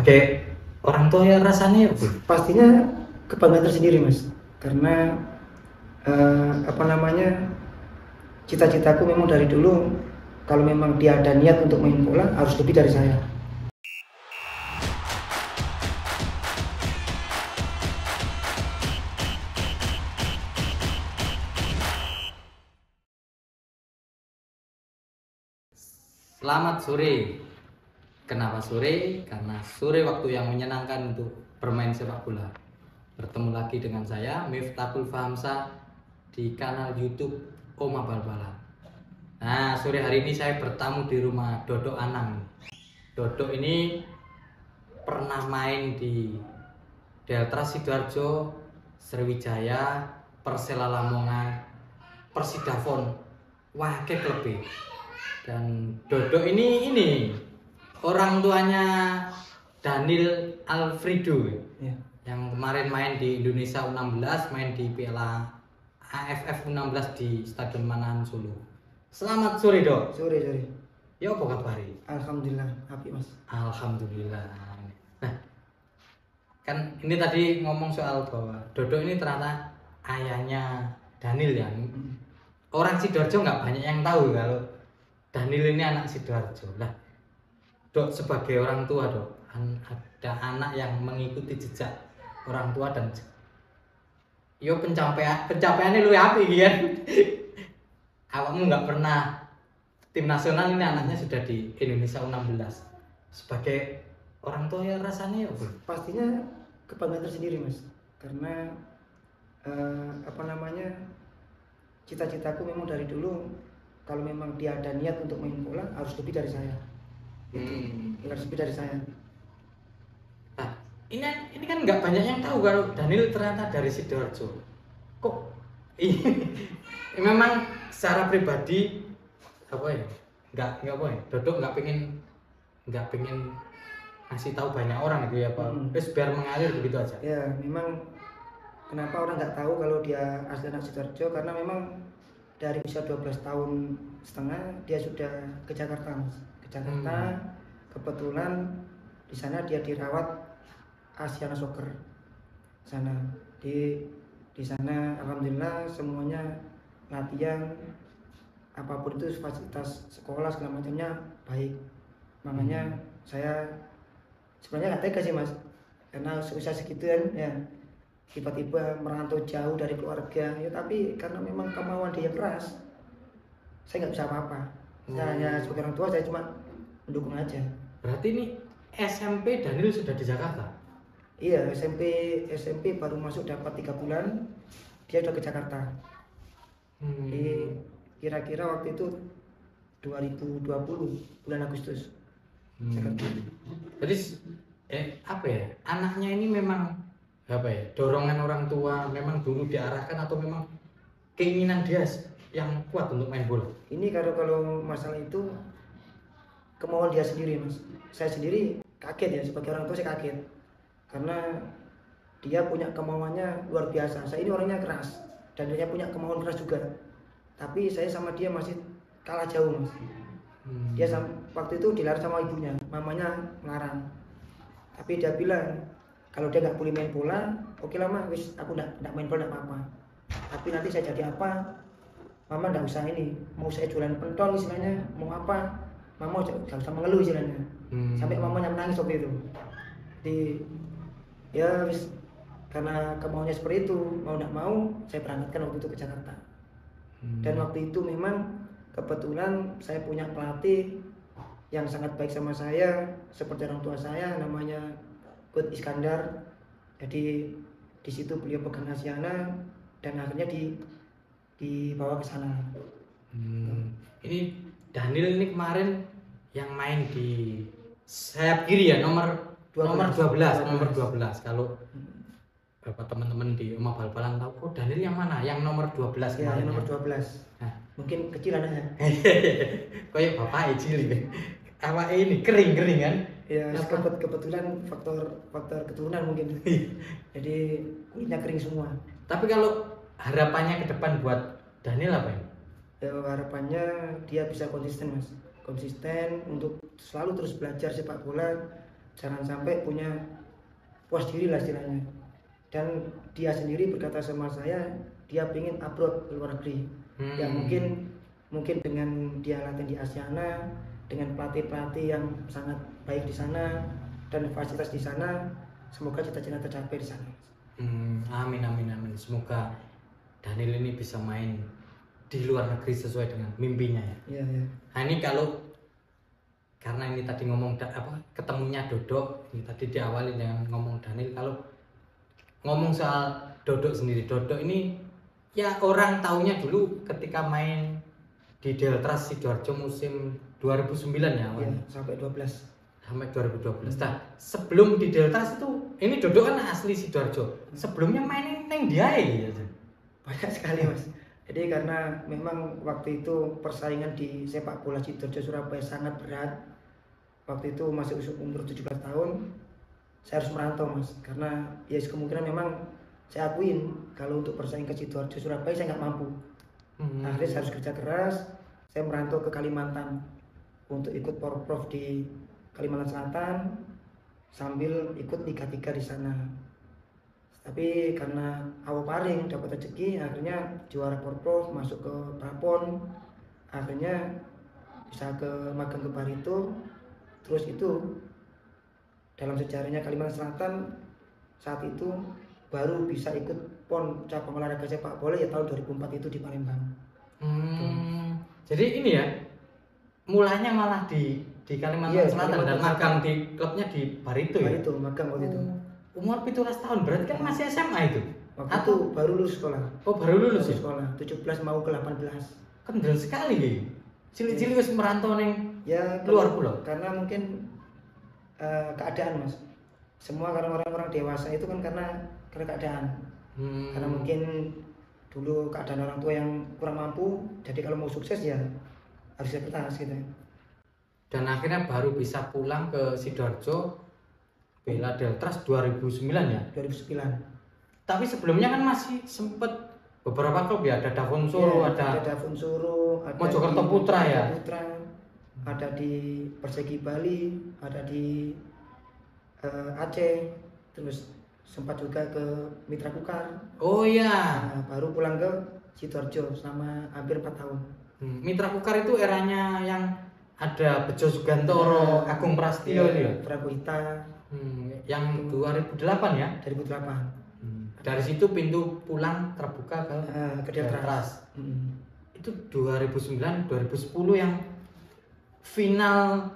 sebagai orang tua ya rasanya pastinya kebanggaan tersendiri mas, karena cita-citaku memang dari dulu kalau memang dia ada niat untuk main bola harus lebih dari saya. Selamat sore. Kenapa sore? Karena sore waktu yang menyenangkan untuk bermain sepak bola. Bertemu lagi dengan saya Miftahul Fahamsa di kanal YouTube Oma Bal-Balan. Nah, sore hari ini saya bertamu di rumah Dodo Anang. Dodo ini pernah main di Delta Sidoarjo, Sriwijaya, Persela Lamongan, Persidafon, Wake lebih. Dan Dodo ini orang tuanya Daniel Alfredo Ya. yang kemarin main di Indonesia U16, main di Piala AFF U16 di Stadion Manahan Solo. Selamat sore Dok. Sore. Ya apa kabar? Alhamdulillah, api mas. Alhamdulillah. Nah, kan ini tadi ngomong soal bahwa Dodo ini ternyata ayahnya Daniel ya. Orang Sidoarjo nggak banyak yang tahu kalau Daniel ini anak Sidoarjo. Lah, Dok sebagai orang tua Dok, ada anak yang mengikuti jejak orang tua dan yo pencapaiannya lu apik kan. Awakmu nggak pernah tim nasional, ini anaknya sudah di Indonesia U16. Sebagai orang tua ya rasanya apa? Pastinya kebanggaan tersendiri mas, karena cita-citaku memang dari dulu kalau memang dia ada niat untuk main bola harus lebih dari saya. Harus lebih dari saya. Nah, ini kan nggak banyak yang tahu kalau Daniel ternyata dari Sidoarjo. Kok memang secara pribadi apa ya? Nggak apa ya? Dodo nggak pengen ngasih tahu banyak orang gitu ya Pak. Terus biar mengalir begitu aja. Ya, memang kenapa orang nggak tahu kalau dia asli anak Sidoarjo, karena memang dari usia 12 tahun setengah dia sudah ke Jakarta mas. Ke Jakarta kebetulan di sana dia dirawat Asiana Soccer sana. Di sana alhamdulillah semuanya latihan, apapun itu fasilitas sekolah segala macamnya baik. Makanya saya sebenarnya nggak tega sih mas, karena usia segitu kan ya tiba-tiba merantau jauh dari keluarga ya, tapi karena memang kemauan dia keras saya nggak bisa apa-apa. Saya hanya sebagai orang tua saya cuma mendukung aja. Berarti ini SMP Daniel sudah di Jakarta? Iya, SMP baru masuk dapat 3 bulan dia udah ke Jakarta. Kira-kira waktu itu 2020 bulan Agustus. Jadi apa ya, anaknya ini memang apa ya, dorongan orang tua memang dulu diarahkan atau memang keinginan dia yang kuat untuk main bola? Ini kalau masalah itu kemauan dia sendiri mas. Saya sendiri kaget ya, sebagai orang tua saya kaget karena dia punya kemauannya luar biasa. Saya ini orangnya keras dan dia punya kemauan keras juga, tapi saya sama dia masih kalah jauh mas. Dia waktu itu dilarang sama ibunya, mamanya melarang, tapi dia bilang kalau dia nggak boleh main bola, oke lah mah, wis aku nggak main bola nggak apa-apa. Tapi nanti saya jadi apa, mama nggak usah ini, mau saya jualan pentol istilahnya, mau apa, mama nggak usah mengeluh istilahnya. Sampai mamanya menangis waktu itu. Ya wis, karena kemauannya seperti itu, mau nggak mau saya berangkatkan waktu itu ke Jakarta. Dan waktu itu memang kebetulan saya punya pelatih yang sangat baik sama saya, seperti orang tua saya, namanya Coach Iskandar. Jadi di situ beliau pegang Asiana dan akhirnya dibawa ke sana. Ini Daniel ini kemarin yang main di sayap kiri ya, nomor 12. Kalau beberapa teman-teman di Oma Bal-Balan tahu, oh Daniel yang mana? Yang nomor 12 ya, kemarin. Yang nomor 12. Nah, mungkin kecil anaknya. Kayak bapak cilik. Awak ini kering kan? Ya, kebetulan faktor keturunan mungkin. Jadi kulitnya kering semua. Tapi kalau harapannya ke depan buat Daniel apa ini? Ya, harapannya dia bisa konsisten mas, konsisten untuk selalu terus belajar sepak bola jangan sampai punya puas diri lah istilahnya. Dan dia sendiri berkata sama saya dia pengen abroad ke luar negeri. Ya mungkin dengan dia latihan di Asiana dengan pelatih-pelatih yang sangat baik di sana dan fasilitas di sana, semoga cita-cita tercapai di sana. Amin amin amin. Semoga Daniel ini bisa main di luar negeri sesuai dengan mimpinya ya. Iya, iya. Nah ini kalau karena ini tadi ngomong ketemunya Dodo, ini tadi diawali dengan ngomong Daniel. Kalau ngomong soal Dodo sendiri, Dodo ini ya orang taunya dulu ketika main di Deltras Sidoarjo musim 2009 ya, Iya, sampai 12. Sampai 2012. Nah, sebelum di Deltras itu ini Dodo kan asli Sidoarjo. Sebelumnya main neng dia gitu. Banyak sekali Mas. Jadi karena memang waktu itu persaingan di sepak bola Sidoarjo Surabaya sangat berat. Waktu itu masih umur 17 tahun. Saya harus merantau Mas, karena ya kemungkinan memang saya akuin kalau untuk bersaing ke Sidoarjo Surabaya saya nggak mampu. Akhirnya saya harus kerja keras. Saya merantau ke Kalimantan untuk ikut Porprov di Kalimantan Selatan sambil ikut Liga 3 di sana. Tapi karena awal paring dapat rezeki, akhirnya juara Porprov, masuk ke Prapon, akhirnya bisa ke magang ke Barito. Terus itu dalam sejarahnya Kalimantan Selatan saat itu baru bisa ikut PON cabang olahraga sepak bola ya tahun 2004 itu di Palembang. Jadi ini ya mulanya malah di Kalimantan Selatan dan magang di klubnya di Barito ya. Barito magang waktu itu. Umur 17 tahun berarti kan masih SMA itu. Waktu itu baru lulus sekolah. Oh, baru lulus ya? Sekolah 17 mau ke 18. Kendel sekali ya. Cilik-cilik wis merantau ning ya luar pulau. Karena mungkin keadaan Mas. Semua orang-orang dewasa itu kan karena keadaan. Karena mungkin dulu keadaan orang tua yang kurang mampu, jadi kalau mau sukses ya harus kertas gitu. Dan akhirnya baru bisa pulang ke Sidoarjo bela Deltras 2009 ya? 2009. Tapi sebelumnya kan masih sempet beberapa klub ya, ada Davon Solo, ada Davon Solo, ada Mojokerto Putra ya. Ada di Persegi Bali, ada di Aceh, terus sempat juga ke Mitra Kukar. Oh iya. Nah, baru pulang ke Sidoarjo selama hampir 4 tahun. Mitra Kukar itu eranya yang ada Bejo Sugantoro, Agung Prastio itu ya? Praboita. Yang 2008 ya? 2008. Dari situ pintu pulang terbuka ke Deltras. Itu 2009, 2010 yang final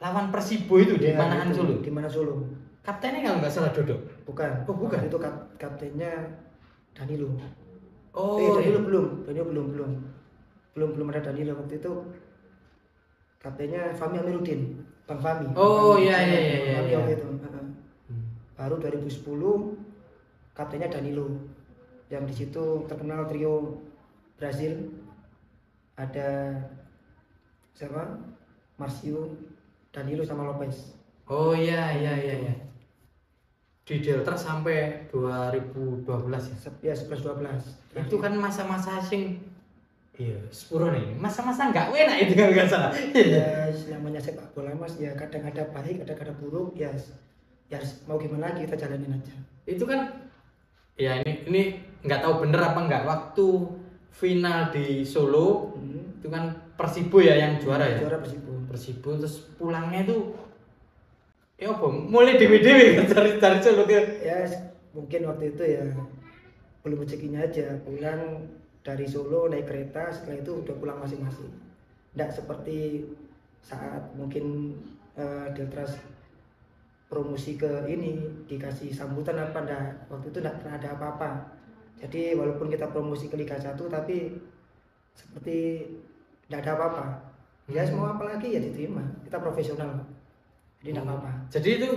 lawan Persibo itu di Manahan Solo. Di mana Solo? Kaptennya kalau nggak salah Dodo. Bukan. Oh, bukan. Itu kaptennya Danilo. Oh, Danilo belum ada Danilo waktu itu. Kaptennya Fahmi Amiruddin, Bang Fahmi. Oh iya. Waktu itu. Baru 2010 kaptennya Danilo. Yang di situ terkenal trio Brazil. Ada siapa? Marcio, Danilo sama Lopez. Oh iya. Di Deltras sampai 2012 ya. Ya 11-12. Itu kan masa-masa sing iya, sepuro nih. Masa-masa nggak enak itu kalau nggak salah. Ya, namanya sepak bola Mas, ya kadang ada baik, kadang ada buruk, ya mau gimana lagi kita jalanin aja. Itu kan ya ini nggak tahu bener apa nggak, waktu final di Solo itu kan Persibo ya yang juara ya. Juara Persibo terus pulangnya itu ya apa? Mulai dewe-dewe cari Solo ke. Ya mungkin waktu itu ya belum rezekinya aja, pulang dari Solo naik kereta, setelah itu udah pulang masing-masing. Nggak seperti saat mungkin Deltras promosi ke ini dikasih sambutan apa, nggak, waktu itu nggak pernah ada apa-apa. Jadi walaupun kita promosi ke Liga 1 tapi seperti nggak ada apa-apa. Ya semua apalagi ya diterima, kita profesional, jadi nggak apa-apa. Jadi itu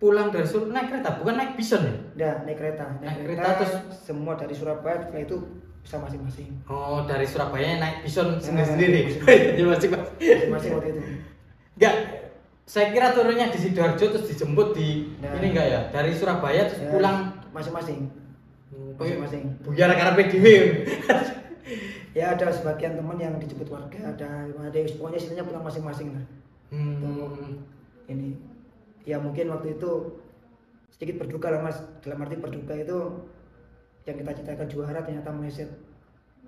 pulang dari Solo naik kereta, bukan naik bison ya? Nggak, naik kereta terus semua dari Surabaya, setelah itu bisa masing-masing. Oh, dari Surabaya naik bison sendiri-sendiri. Jadi masing-masing waktu itu. Enggak, saya kira turunnya di Sidoarjo terus dijemput di ini enggak ya? Dari Surabaya terus pulang masing-masing. Masing-masing. Buyar karepe dhewe. Ya ada sebagian teman yang dijemput warga, ada pokoknya istilahnya pulang masing-masing lah. Ini. ya mungkin waktu itu sedikit berduka lah Mas. Dalam arti berduka itu yang kita citakan juara ternyata meleset.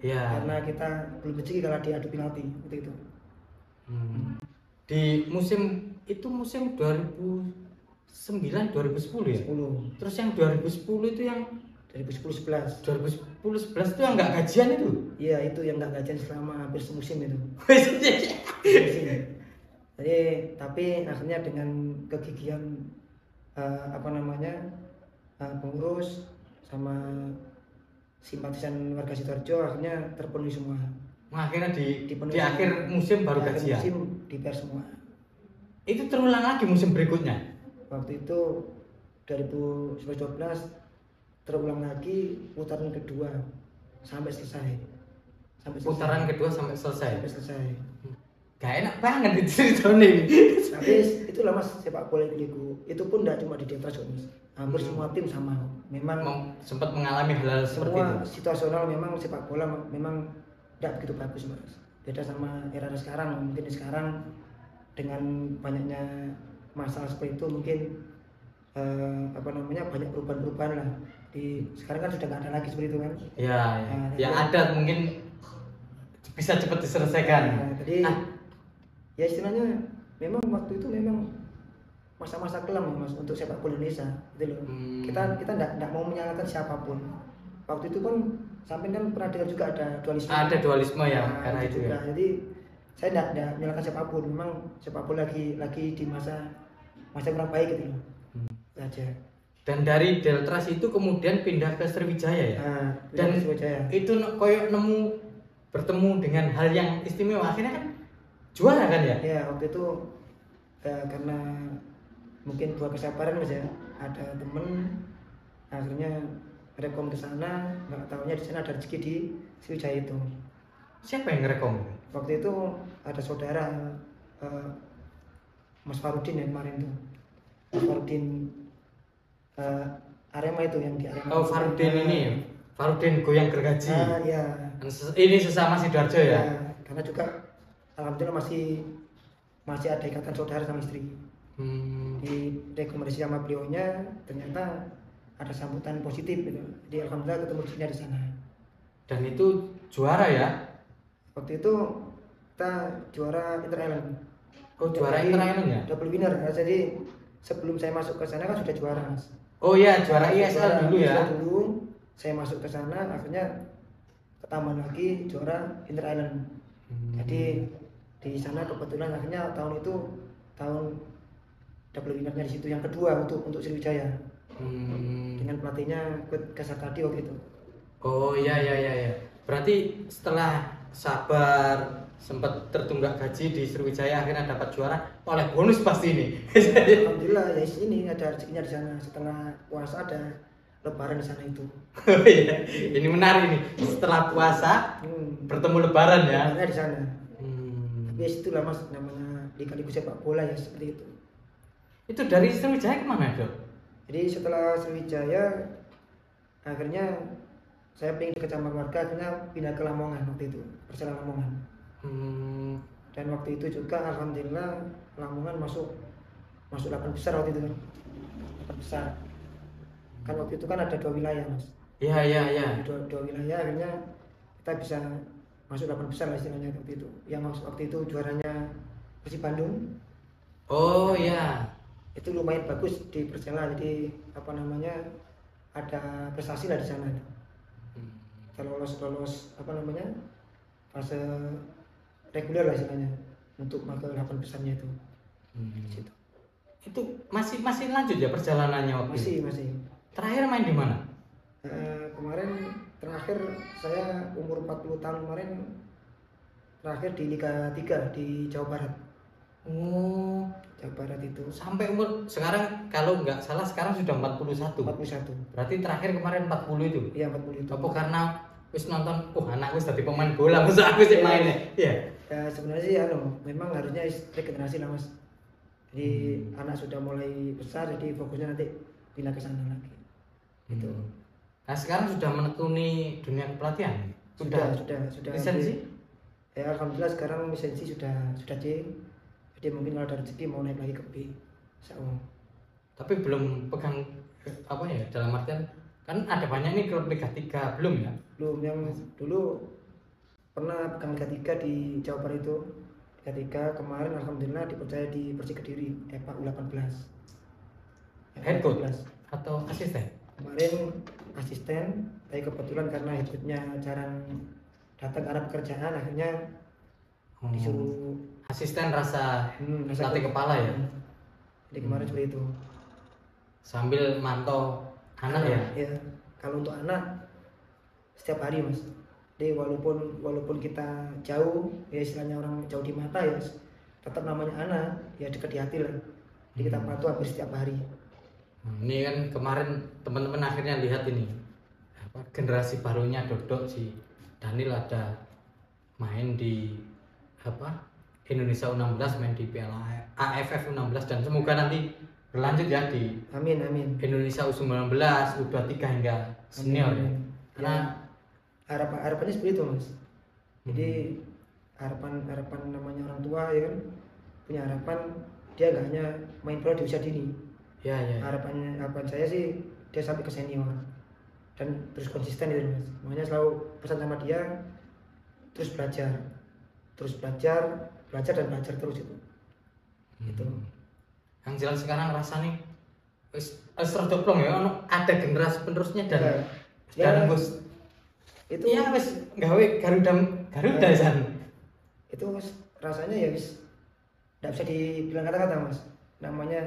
Ya. Karena kita belum rezeki kalah di adu penalti waktu itu. Di musim itu musim 2009 2010 ya. 10. Terus yang 2010 itu yang 2010-11. 2010-11 itu yang nggak gajian itu. Iya, itu yang nggak gajian selama hampir semusim itu. Iya. Jadi tapi akhirnya dengan kegigihan pengurus sama simpatisan warga Sidoarjo akhirnya terpenuhi semua. Akhirnya di akhir musim baru gajian. Musim dibayar semua. Itu terulang lagi musim berikutnya. Waktu itu 2012 terulang lagi putaran kedua sampai selesai. Putaran kedua sampai selesai. Gak enak banget ceritanya. Tapi itulah Mas sepak bola itu pun tidak cuma di Detras Mas. Hampir semua tim sama. Memang sempat mengalami hal seperti itu. Semua situasional memang sepak bola memang tidak begitu bagus Mas. Beda sama era sekarang. Mungkin sekarang dengan banyaknya masalah seperti itu mungkin banyak perubahan-perubahan lah. Sekarang kan sudah nggak ada lagi seperti itu kan. Ya, ada mungkin bisa cepat diselesaikan. Jadi ya istilahnya memang waktu itu memang masa-masa kelam Mas untuk sepak bola Indonesia gitu loh. Kita tidak mau menyalahkan siapapun. Waktu itu kan sampai kan pernah dengar juga ada dualisme. Ada dualisme ya karena itu juga. Ya. Jadi saya tidak menyalahkan siapapun. Memang sepak bola lagi di masa kurang baik gitu loh. Saja. Dan dari Deltras itu kemudian pindah ke Sriwijaya ya. Dan Sriwijaya. Itu koyok bertemu dengan hal yang istimewa, akhirnya kan juara kan ya? Ya waktu itu karena mungkin buat kesabaran Mas ya, ada temen akhirnya rekom ke sana, nggak tahunya di sana ada rezeki di Sriwijaya itu. Siapa yang ngerekom? Waktu itu ada saudara Mas Farudin yang kemarin tuh. Mas Farudin Arema itu yang di Arema. Oh Farudin ini, Farudin goyang gergaji. Iya. Ini sesama Sidoarjo ya? Karena juga alhamdulillah masih ada ikatan saudara sama istri. Di rekomendasi sama beliaunya ternyata ada sambutan positif gitu. Jadi alhamdulillah ketemu rezekinya di sana. Dan itu juara ya? Waktu itu kita juara Inter Island. Oh juara Inter Island ya? Double winner. Jadi sebelum saya masuk ke sana kan sudah juara Mas. Oh iya juara ISL dulu ya? Dulu saya masuk ke sana akhirnya ketambah lagi juara Inter Island. Jadi di sana kebetulan akhirnya tahun itu tahun double winnernya di situ yang kedua untuk Sriwijaya. Dengan pelatihnya Coach Kasakadi waktu itu. Oh iya. Berarti setelah sabar sempat tertunggak gaji di Sriwijaya akhirnya dapat juara oleh bonus pasti ini. Alhamdulillah ya ini ada rezekinya di sana. Setelah puasa ada lebaran di sana itu. Oh iya. Ini menarik nih. Setelah puasa bertemu lebaran ya. Lebarannya di sana. Tapi itulah Mas namanya liga-liga sepak bola ya seperti itu. Itu dari Sriwijaya kemana Dok? Jadi setelah Sriwijaya akhirnya saya pengen dekat sama keluarga, akhirnya pindah ke Lamongan waktu itu, Persela Lamongan. Dan waktu itu juga alhamdulillah Lamongan masuk 8 besar waktu itu kan. 8 besar. Kan waktu itu kan ada 2 wilayah Mas. Iya. Dua wilayah akhirnya kita bisa masuk 8 besar lah istilahnya waktu itu. Yang waktu itu juaranya Persib Bandung. Oh iya. Itu lumayan bagus di Persela, jadi ada prestasi lah di sana. Kita lolos fase reguler lah istilahnya untuk ke 8 besarnya itu. Situ. Itu masih lanjut ya perjalanannya waktu masih itu? Masih. Terakhir main di mana? Kemarin terakhir saya umur 40 tahun kemarin terakhir di Liga 3 di Jawa Barat. Oh, Jawa Barat itu. Sampai umur sekarang kalau nggak salah sekarang sudah 41. Berarti terakhir kemarin 40 itu? Iya 40 itu. Apa karena wis nonton, anakku sudah jadi pemain bola, masa aku sih mainnya? Iya. Ya sebenarnya sih memang harusnya regenerasi lah Mas. Jadi anak sudah mulai besar, jadi fokusnya nanti pindah ke sana lagi. Gitu. Nah sekarang sudah menekuni dunia kepelatihan? Sudah lisensi? Ya alhamdulillah sekarang lisensi sudah C. Jadi mungkin kalau ada rezeki mau naik lagi ke B. Insyaallah. tapi belum pegang apa ya, dalam artian kan ada banyak nih klub Liga 3 belum ya? Belum, yang dulu pernah pegang Liga 3 di Jawa Barat itu. Liga 3 kemarin alhamdulillah dipercaya di Persik Kediri EPA U18. Head coach atau asisten? Kemarin asisten, tapi kebetulan karena head coach-nya jarang datang karena pekerjaan, akhirnya disuruh asisten rasa latih coach. kepala ya. Jadi kemarin seperti itu. Sambil mantau anak ya. Ya, kalau untuk anak setiap hari mas. Jadi walaupun kita jauh, ya istilahnya orang jauh di mata ya, tetap namanya anak ya dekat di hati lah. Jadi kita pantau hampir setiap hari. Ini kan kemarin teman-teman akhirnya lihat ini apa, generasi barunya Dodok, si Daniel ada main di apa Indonesia U16, main di Piala AFF U16, dan semoga nanti berlanjut ya di Amin. Indonesia U19, U23 hingga senior ya. Karena harapannya seperti itu mas. Jadi harapan namanya orang tua ya kan, punya harapan dia nggak hanya main bola di usia dini. Ya. Harapan saya sih dia sampai ke senior dan terus konsisten itu mas. Makanya selalu pesan sama dia terus belajar dan belajar terus itu. Itu. Yang jelas sekarang rasanya wis rada plong ya, ada generasi penerusnya dan Gus itu ya wis gawe Garuda san. Itu rasanya ya wis enggak bisa dibilang kata-kata mas. Namanya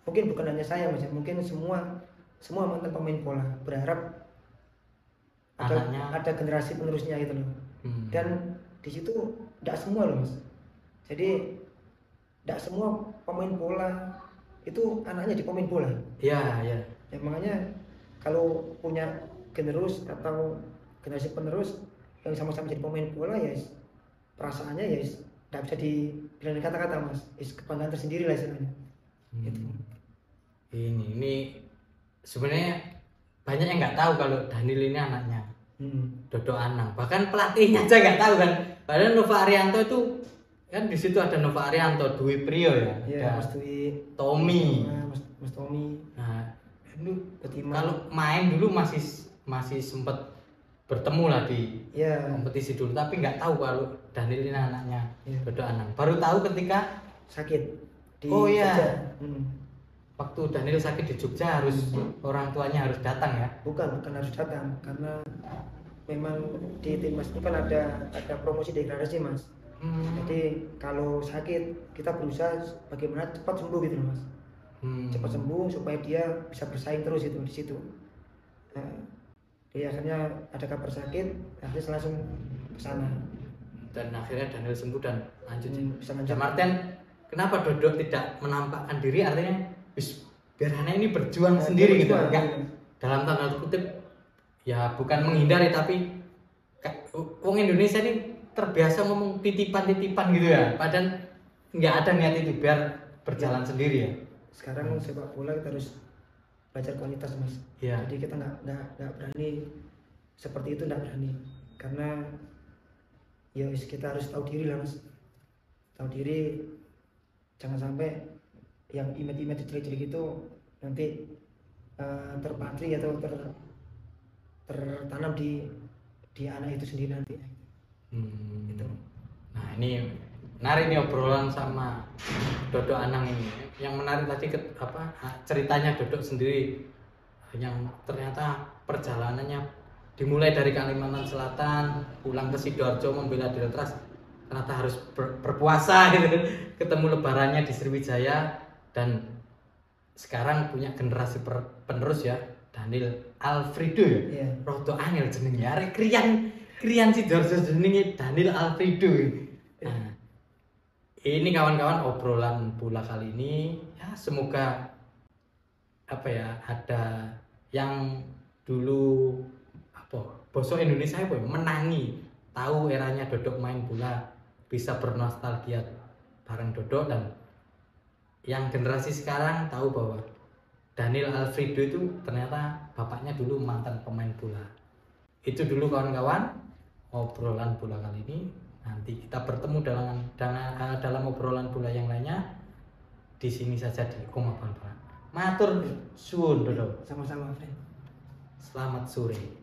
mungkin bukan hanya saya mas, mungkin semua mantan pemain bola berharap ada generasi penerusnya gitu loh. Dan di situ enggak semua loh mas. Jadi enggak semua pemain bola itu anaknya di pemain bola. Iya. Ya makanya kalau punya generasi atau generasi penerus yang sama-sama jadi pemain bola ya perasaannya ya tidak bisa dibilang kata-kata mas, kebanggaan tersendiri lah istilahnya. Gitu. Ini sebenarnya banyak yang nggak tahu kalau Daniel ini anaknya Dodo Anang, bahkan pelatihnya aja nggak tahu kan. Padahal Nova Arianto itu kan di situ ada Nova Arianto, Dwi Priyo ya, ada Mas Dwi, Tommy, Mas Tommy. Nah, itu kalau main dulu masih sempat bertemu lah di kompetisi dulu, tapi nggak tahu kalau Daniel ini anaknya Dodo Anang. Baru tahu ketika sakit di Jogja. Waktu Daniel sakit di Jogja harus orang tuanya harus datang ya? Bukan harus datang, karena memang di timnas itu kan ada promosi degradasi mas. Jadi kalau sakit kita berusaha bagaimana cepat sembuh gitu mas. Cepat sembuh supaya dia bisa bersaing terus itu di situ. Dia akhirnya ada kabar sakit, akhirnya langsung ke sana. Dan akhirnya Daniel sembuh dan lanjut. Bisa lanjut. Martin, kenapa Dodo tidak menampakkan diri? Artinya biar anak ini berjuang sendiri gitu, enggak dalam tanda kutip ya, bukan menghindari, tapi orang Indonesia ini terbiasa ngomong titipan gitu ya, padahal nggak ada niat itu, biar berjalan sendiri ya. Sekarang sepak bola kita harus belajar kualitas mas. Jadi kita nggak berani seperti itu, nggak berani, karena ya kita harus tahu diri lah mas. Tahu diri, jangan sampai yang image jelek-jelek itu nanti terpatri atau tertanam di anak itu sendiri nanti. Gitu. Nah ini menarik nih obrolan sama Dodo Anang ini. Yang menarik tadi ceritanya Dodo sendiri, yang ternyata perjalanannya dimulai dari Kalimantan Selatan, pulang ke Sidoarjo membela Deltras, ternyata harus berpuasa gitu, ketemu lebarannya di Sriwijaya, dan sekarang punya generasi penerus ya, Daniel Alfredo ya. Rodo angel jenenge, arek krian Sidoarjo jenenge Daniel Alfredo. Nah, ini kawan-kawan obrolan bola kali ini ya, semoga ada yang dulu bosok Indonesia menangi, tahu eranya Dodok main bola, bisa bernostalgia bareng Dodok, dan yang generasi sekarang tahu bahwa Daniel Alfredo itu ternyata bapaknya dulu mantan pemain bola. Itu dulu kawan-kawan obrolan bola kali ini. Nanti kita bertemu dalam obrolan bola yang lainnya di sini saja di Oma Bal-Balan. Matur suwun Dodo. Sama-sama, friend. Selamat sore.